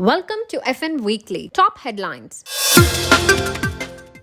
Welcome to FN Weekly. Top headlines.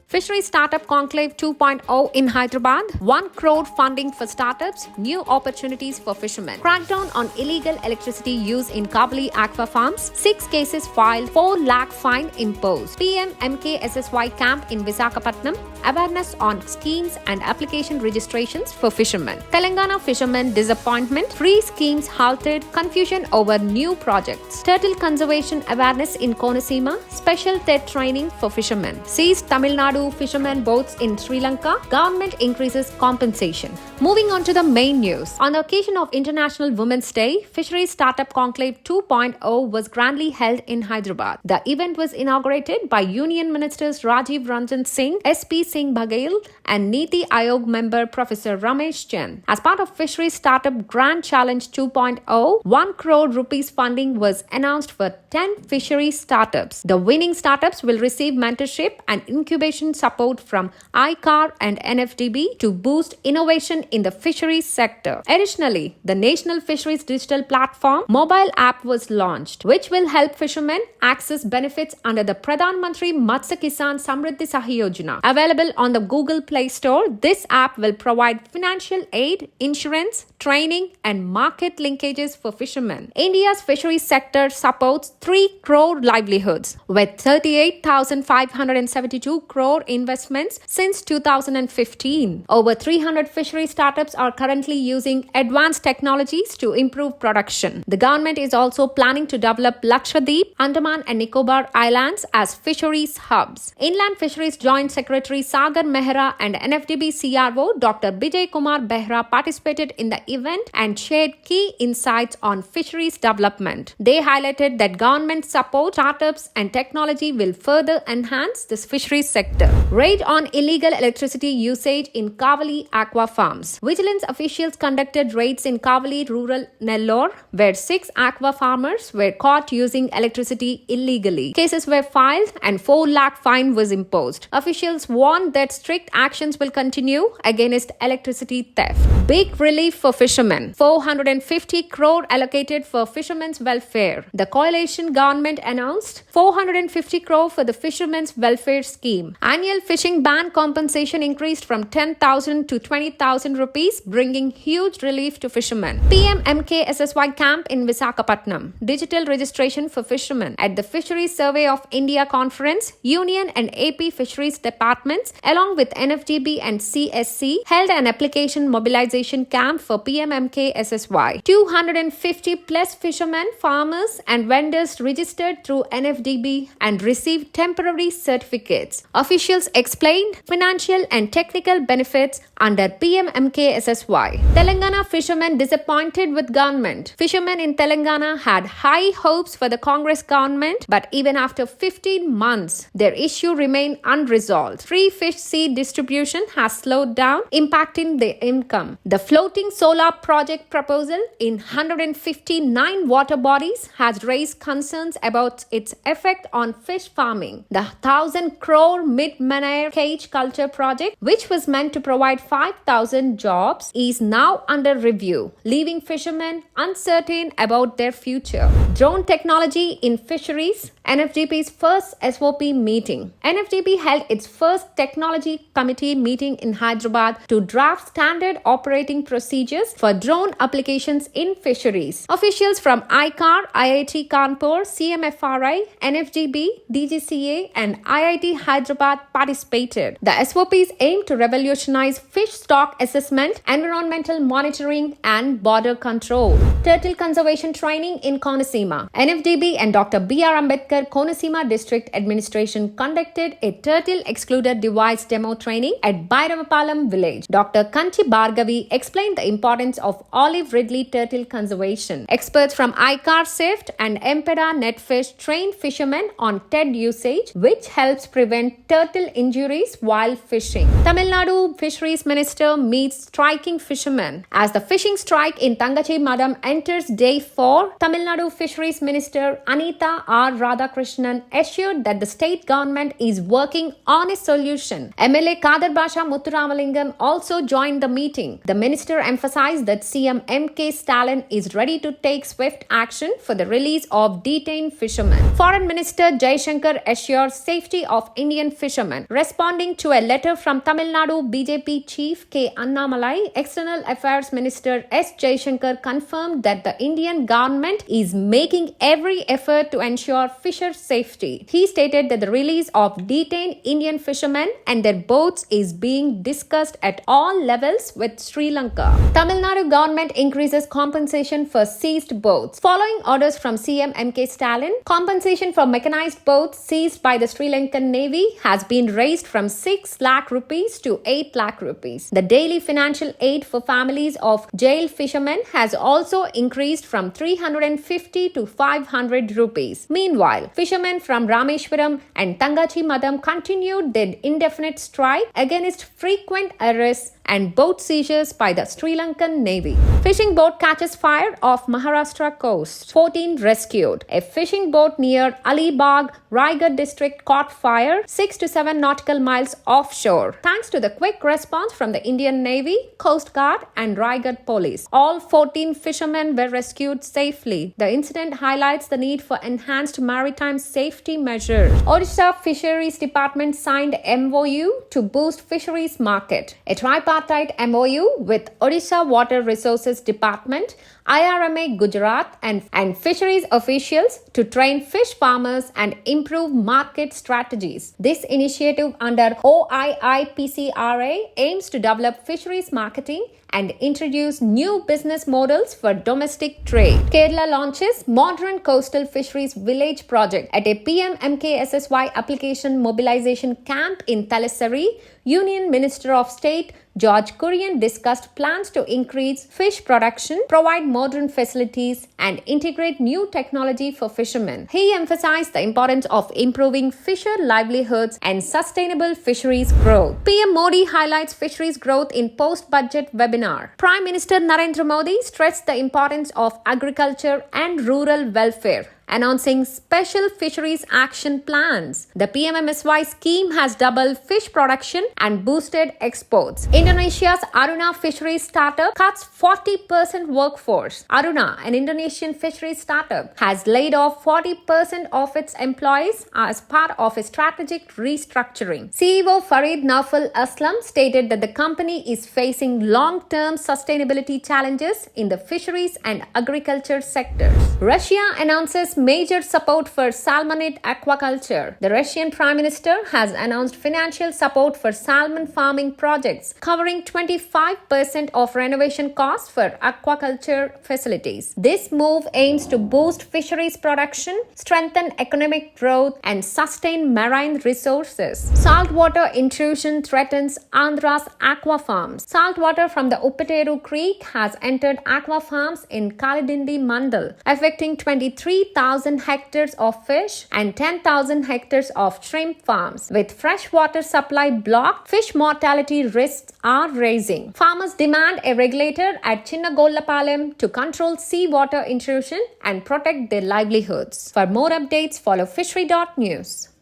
Fishery Startup Conclave 2.0 in Hyderabad. 1 crore funding for startups. New opportunities for fishermen. Crackdown on illegal electricity use in Kavali aqua farms. 6 cases filed. 4 lakh fine imposed. PM MKSSY camp in Visakhapatnam. Awareness on schemes and application registrations for fishermen. Telangana fishermen disappointment. 3 schemes halted. Confusion over new projects. Turtle conservation awareness in Konaseema. Special TED training for fishermen. Seized Tamil Nadu fishermen boats in Sri Lanka. Government increases compensation. Moving on to the main news. On the occasion of International Women's Day, Fishery Startup Conclave 2.0 was grandly held in Hyderabad. The event was inaugurated by Union Ministers Rajiv Ranjan Singh, SP Singh Baghel, and Niti Aayog member Professor Ramesh Chen. As part of Fishery Startup Grand Challenge 2.0, 1 crore rupees funding was announced for 10 fishery startups. The winning startups will receive mentorship and incubation support from ICAR and NFDB to boost innovation in the fisheries sector. Additionally, the National Fisheries Digital Platform mobile app was launched, which will help fishermen access benefits under the Pradhan Mantri Matsya Kisan Samriddhi Sahayojana. Available on the Google Play Store, this app will provide financial aid, insurance, training, and market linkages for fishermen. India's fisheries sector supports 3 crore livelihoods, with 38,572 crore investments since 2015. Over 300 fishery startups are currently using advanced technologies to improve production. The government is also planning to develop Lakshadweep, Andaman and Nicobar Islands as fisheries hubs. Inland Fisheries Joint Secretary Sagar Mehra and NFDB CRO Dr. Bijay Kumar Behra participated in the event and shared key insights on fisheries development. They highlighted that government support, startups and technology will further enhance this fisheries sector. Raid on illegal electricity usage in Kavali aqua farms. Vigilance officials conducted raids in Kavali, rural Nellore, where 6 aqua farmers were caught using electricity illegally. Cases were filed and 4 lakh fine was imposed. Officials warned that strict actions will continue against electricity theft. Big relief for fishermen. 450 crore allocated for fishermen's welfare. The coalition government announced 450 crore for the fishermen's welfare scheme. Annual fishing ban compensation increased from 10,000 to 20,000 rupees, bringing huge relief to fishermen. PM MKSSY camp in Visakhapatnam. Digital registration for fishermen. At the Fisheries Survey of India Conference, Union and AP Fisheries Departments, along with NFDB and CSC, held an application mobilization camp for PM MKSSY. 250 plus fishermen, farmers and vendors registered through NFDB and received temporary certificates. Officials explained financial and technical benefits under PM MKSSY. Telangana fishermen disappointed with government. Fishermen in Telangana had high hopes for the Congress government, but even after 15 months, their issue remained unresolved. Free fish seed distribution has slowed down, impacting their income. The floating solar project proposal in 159 water bodies has raised concerns about its effect on fish farming. The 1,000 crore mid-manure cage culture project, which was meant to provide 5,000 jobs, is now under review, leaving fishermen uncertain about their future. Drone technology in fisheries. NFDB's first SOP meeting. NFDB held its first technology committee meeting in Hyderabad to draft standard operating procedures for drone applications in fisheries. Officials from ICAR, IIT Kanpur, CMFRI, NFDB, DGCA and IIT Hyderabad participated. The SOPs aim to revolutionize fish stock assessment, environmental monitoring and border control. Turtle conservation training in Konaseema. NFDB and Dr. B.R. Ambedkar Konaseema District Administration conducted a turtle excluder device demo training at Bairamapalam village. Dr. Kanchi Bhargavi explained the importance of olive ridley turtle conservation. Experts from ICAR SIFT and Empeda Netfish trained fishermen on TED usage, which helps prevent turtle fatal injuries while fishing. Tamil Nadu Fisheries Minister meets striking fishermen. As the fishing strike in Tangachi Madam enters day 4, Tamil Nadu Fisheries Minister Anita R. Radhakrishnan assured that the state government is working on a solution. MLA Kadar Basha Muthuramalingam also joined the meeting. The minister emphasized that CM M.K. Stalin is ready to take swift action for the release of detained fishermen. Foreign Minister Jaishankar assures safety of Indian fishermen. Responding to a letter from Tamil Nadu BJP Chief K. Annamalai, External Affairs Minister S. Jaishankar confirmed that the Indian government is making every effort to ensure fisher safety. He stated that the release of detained Indian fishermen and their boats is being discussed at all levels with Sri Lanka. Tamil Nadu government increases compensation for seized boats. Following orders from CM M.K. Stalin, compensation for mechanized boats seized by the Sri Lankan Navy has been raised from 6 lakh rupees to 8 lakh rupees. The daily financial aid for families of jail fishermen has also increased from 350 to 500 rupees. Meanwhile, fishermen from Rameshwaram and Tangachi Madam continued their indefinite strike against frequent arrests and boat seizures by the Sri Lankan Navy. Fishing boat catches fire off Maharashtra coast. 14 rescued. A fishing boat near Alibag, Raigad district caught fire 6 to 7 nautical miles offshore. Thanks to the quick response from the Indian Navy, Coast Guard and Raigad police. All 14 fishermen were rescued safely. The incident highlights the need for enhanced maritime safety measures. Odisha Fisheries Department signed MOU to boost fisheries market. A tripartite MOU with Odisha Water Resources Department, IRMA Gujarat and fisheries officials to train fish farmers and improve market strategies. This initiative under OIIPCRA aims to develop fisheries marketing and introduce new business models for domestic trade. Kerala launches modern coastal fisheries village project at a PMMKSSY application mobilization camp in Thalassery. Union Minister of State George Kurian discussed plans to increase fish production, provide modern facilities, and integrate new technology for fishermen. He emphasized the importance of improving fisher livelihoods and sustainable fisheries growth. PM Modi highlights fisheries growth in post-budget webinar. Prime Minister Narendra Modi stressed the importance of agriculture and rural welfare, announcing special fisheries action plans. The PMMSY scheme has doubled fish production and boosted exports. Indonesia's Aruna fisheries startup cuts 40% workforce. Aruna, an Indonesian fisheries startup, has laid off 40% of its employees as part of a strategic restructuring. CEO Farid Naufal Aslam stated that the company is facing long-term sustainability challenges in the fisheries and agriculture sectors. Russia announces major support for salmonid aquaculture. The Russian Prime Minister has announced financial support for salmon farming projects, covering 25% of renovation costs for aquaculture facilities. This move aims to boost fisheries production, strengthen economic growth, and sustain marine resources. Saltwater intrusion threatens Andhra's aqua farms. Saltwater from the Uppateru Creek has entered aqua farms in Kalidindi Mandal, affecting 23,000 hectares of fish and 10,000 hectares of shrimp farms. With freshwater supply blocked, fish mortality risks are rising. Farmers demand a regulator at Chinnagollapalem to control seawater intrusion and protect their livelihoods. For more updates, follow fishery.news.